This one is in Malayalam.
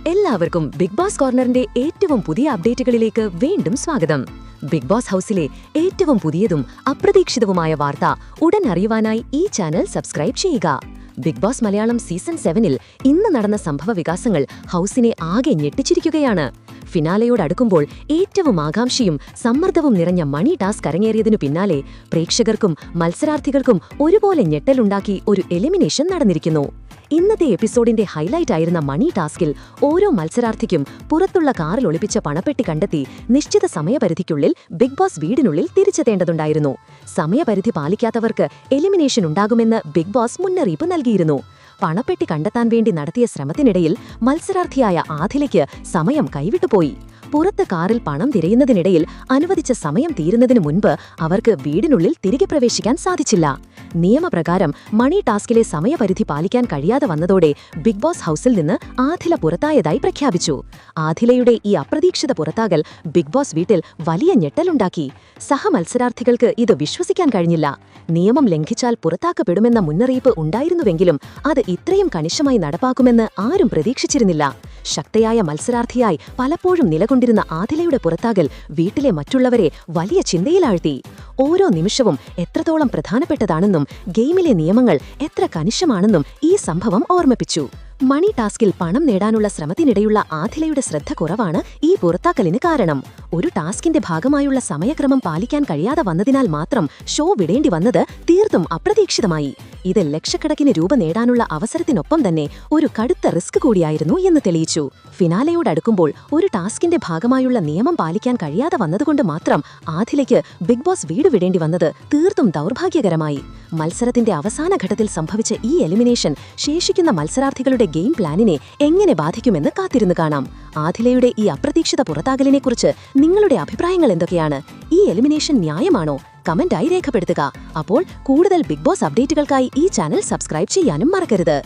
എല്ലാവർക്കും ബിഗ് ബോസ് കോർണറിന്റെ ഏറ്റവും പുതിയ അപ്ഡേറ്റുകളിലേക്ക് വീണ്ടും സ്വാഗതം. ബിഗ് ബോസ് ഹൗസിലെ ഏറ്റവും പുതിയതും അപ്രതീക്ഷിതവുമായ വാർത്ത ഉടൻ അറിയുവാനായി ഈ ചാനൽ സബ്സ്ക്രൈബ് ചെയ്യുക. ബിഗ് ബോസ് മലയാളം സീസൺ 7-ൽ ഇന്ന് നടന്ന സംഭവ വികാസങ്ങൾ ഹൗസിനെ ആകെ ഞെട്ടിച്ചിരിക്കുകയാണ്. ഫിനാലയോടടുക്കുമ്പോൾ ഏറ്റവും ആകാംക്ഷയും സമ്മർദ്ദവും നിറഞ്ഞ മണി ടാസ്ക് അരങ്ങേറിയതിനു പിന്നാലെ പ്രേക്ഷകർക്കും മത്സരാർത്ഥികൾക്കും ഒരുപോലെ ഞെട്ടലുണ്ടാക്കി ഒരു എലിമിനേഷൻ നടന്നിരിക്കുന്നു. ഇന്നത്തെ എപ്പിസോഡിന്റെ ഹൈലൈറ്റ് ആയിരുന്ന മണി ടാസ്കിൽ ഓരോ മത്സരാർത്ഥിക്കും പുറത്തുള്ള കാറിൽ ഒളിപ്പിച്ച പണപ്പെട്ടി കണ്ടെത്തി നിശ്ചിത സമയപരിധിക്കുള്ളിൽ ബിഗ് ബോസ് വീടിനുള്ളിൽ തിരിച്ചെത്തേണ്ടതുണ്ടായിരുന്നു. സമയപരിധി പാലിക്കാത്തവർക്ക് എലിമിനേഷൻ ഉണ്ടാകുമെന്ന് ബിഗ് ബോസ് മുന്നറിയിപ്പ് നൽകിയിരുന്നു. പണപ്പെട്ടി കണ്ടെത്താൻ വേണ്ടി നടത്തിയ ശ്രമത്തിനിടയിൽ മത്സരാർത്ഥിയായ ആദിലയ്ക്ക് സമയം കൈവിട്ടുപോയി. പുറത്ത് കാറിൽ പണം തിരയുന്നതിനിടയിൽ അനുവദിച്ച സമയം തീരുന്നതിനു മുൻപ് അവർക്ക് വീടിനുള്ളിൽ തിരികെ പ്രവേശിക്കാൻ സാധിച്ചില്ല. നിയമപ്രകാരം മണി ടാസ്കിലെ സമയപരിധി പാലിക്കാൻ കഴിയാതെ വന്നതോടെ ബിഗ് ബോസ് ഹൗസിൽ നിന്ന് ആദില പുറത്തായതായി പ്രഖ്യാപിച്ചു. ആദിലയുടെ ഈ അപ്രതീക്ഷിത പുറത്താകൽ ബിഗ് ബോസ് വീട്ടിൽ വലിയ ഞെട്ടലുണ്ടാക്കി. സഹമത്സരാർത്ഥികൾക്ക് ഇത് വിശ്വസിക്കാൻ കഴിഞ്ഞില്ല. നിയമം ലംഘിച്ചാൽ പുറത്താക്കപ്പെടുമെന്ന മുന്നറിയിപ്പ് ഉണ്ടായിരുന്നുവെങ്കിലും അത് ഇത്രയും കണിശമായി നടപ്പാക്കുമെന്ന് ആരും പ്രതീക്ഷിച്ചിരുന്നില്ല. ശക്തയായ മത്സരാർത്ഥിയായി പലപ്പോഴും നിലകൊണ്ടിരുന്ന ആദിലയുടെ പുറത്താകൽ വീട്ടിലെ മറ്റുള്ളവരെ വലിയ ചിന്തയിലാഴ്ത്തി. ഓരോ നിമിഷവും എത്രത്തോളം പ്രധാനപ്പെട്ടതാണെന്നും ഗെയിമിലെ നിയമങ്ങൾ എത്ര കണിശമാണെന്നും ഈ സംഭവം ഓർമ്മിപ്പിച്ചു. മണി ടാസ്കിൽ പണം നേടാനുള്ള ശ്രമത്തിനിടെയുള്ള ആദിലയുടെ ശ്രദ്ധ കുറവാണ് ഈ പുറത്താക്കലിന് കാരണം. ഒരു ടാസ്കിന്റെ ഭാഗമായുള്ള സമയക്രമം പാലിക്കാൻ കഴിയാതെ വന്നതിനാൽ മാത്രം ഷോ വിടേണ്ടി വന്നത് തീർത്തും അപ്രതീക്ഷിതമായി. ഇത് ലക്ഷക്കണക്കിന് രൂപ നേടാനുള്ള അവസരത്തിനൊപ്പം തന്നെ ഒരു കടുത്ത റിസ്ക് കൂടിയായിരുന്നു എന്ന് തെളിയിച്ചു. ഫിനാലയോടടുക്കുമ്പോൾ ഒരു ടാസ്കിന്റെ ഭാഗമായുള്ള നിയമം പാലിക്കാൻ കഴിയാതെ വന്നതുകൊണ്ട് മാത്രം ആദിലയ്ക്ക് ബിഗ് ബോസ് വീട് വിടേണ്ടി വന്നത് തീർത്തും ദൗർഭാഗ്യകരമായി. മത്സരത്തിന്റെ അവസാന ഘട്ടത്തിൽ സംഭവിച്ച ഈ എലിമിനേഷൻ ശേഷിക്കുന്ന മത്സരാർത്ഥികളുടെ ഗെയിം പ്ലാനിനെ എങ്ങനെ ബാധിക്കുമെന്ന് കാത്തിരുന്നു കാണാം. ആദിലയുടെ ഈ അപ്രതീക്ഷിത പുറത്താകലിനെക്കുറിച്ച് നിങ്ങളുടെ അഭിപ്രായങ്ങൾ എന്തൊക്കെയാണ്? ഈ എലിമിനേഷൻ ന്യായമാണോ? കമന്റായി രേഖപ്പെടുത്തുക. അപ്പോൾ കൂടുതൽ ബിഗ് ബോസ് അപ്ഡേറ്റുകൾക്കായി ഈ ചാനൽ സബ്സ്ക്രൈബ് ചെയ്യാനും മറക്കരുത്.